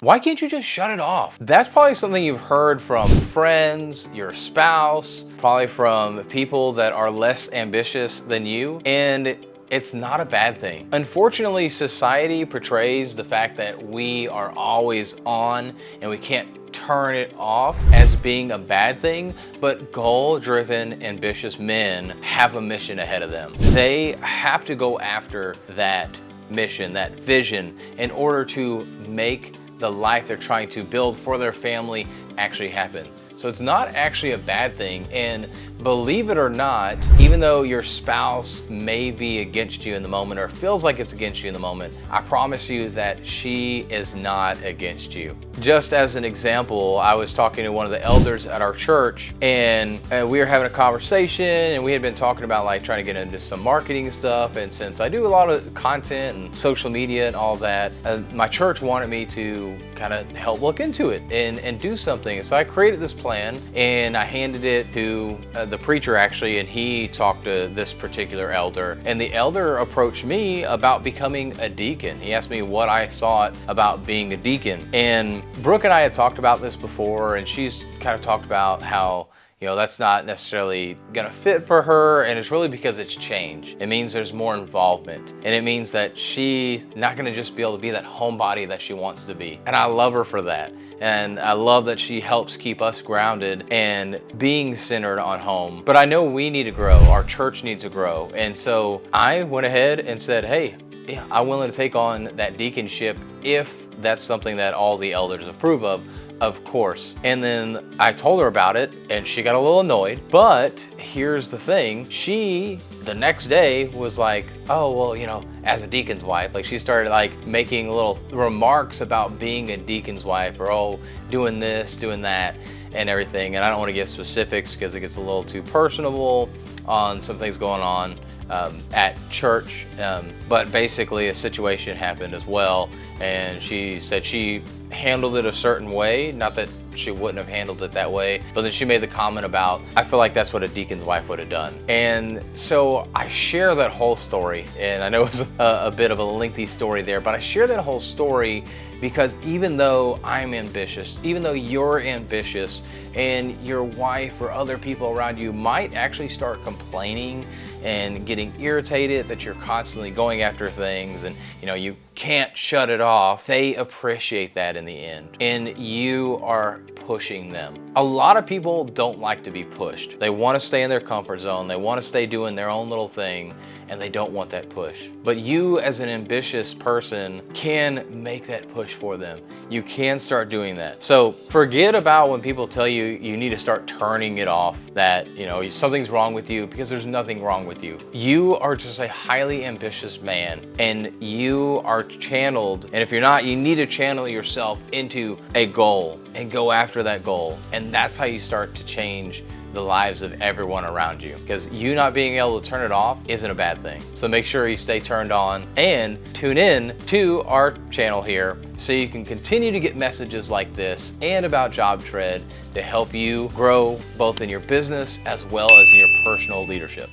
Why can't you just shut it off? That's probably something you've heard from friends, your spouse, probably from people that are less ambitious than you, and it's not a bad thing. Unfortunately, society portrays the fact that we are always on and we can't turn it off as being a bad thing, but goal-driven, ambitious men have a mission ahead of them. They have to go after that mission, that vision, in order to make the life they're trying to build for their family actually happen. So it's not actually a bad thing, and believe it or not, even though your spouse may be against you in the moment or feels like it's against you in the moment, I promise you that she is not against you. Just as an example, I was talking to one of the elders at our church, and we were having a conversation, and we had been talking about like trying to get into some marketing stuff. And since I do a lot of content and social media and all that, my church wanted me to kind of help look into it and do something. So I created this plan and I handed it to the preacher actually, and he talked to this particular elder, and the elder approached me about becoming a deacon. He asked me what I thought about being a deacon, and Brooke and I had talked about this before, and she's kind of talked about how, you know, that's not necessarily gonna fit for her, and it's really because it's change. It means there's more involvement, and it means that she's not gonna just be able to be that homebody that she wants to be. And I love her for that. And I love that she helps keep us grounded and being centered on home. But I know we need to grow, our church needs to grow. And so I went ahead and said, hey, yeah, I'm willing to take on that deaconship if that's something that all the elders approve of course. And then I told her about it and she got a little annoyed, but here's the thing. She, the next day, was like, oh, well, you know, as a deacon's wife, like she started like making little remarks about being a deacon's wife, or oh, doing this, doing that, and everything. And I don't want to give specifics because it gets a little too personable on some things going on at church. But basically a situation happened as well, and she said she handled it a certain way, not that she wouldn't have handled it that way, but then she made the comment about, I feel like that's what a deacon's wife would have done. And so I share that whole story, and I know it's a bit of a lengthy story there, but I share that whole story because even though I'm ambitious, even though you're ambitious, and your wife or other people around you might actually start complaining and getting irritated that you're constantly going after things and you can't shut it off, they appreciate that in the end, and you are pushing them. A lot of people don't like to be pushed. They want to stay in their comfort zone, they want to stay doing their own little thing, and they don't want that push. But you as an ambitious person can make that push for them. You can start doing that. So forget about when people tell you you need to start turning it off, that something's wrong with you, because there's nothing wrong with you. You are just a highly ambitious man, and you are channeled, and if you're not, you need to channel yourself into a goal and go after that goal. And that's how you start to change the lives of everyone around you, because you not being able to turn it off isn't a bad thing. So make sure you stay turned on and tune in to our channel here so you can continue to get messages like this and about Job Tread to help you grow both in your business as well as in your personal leadership.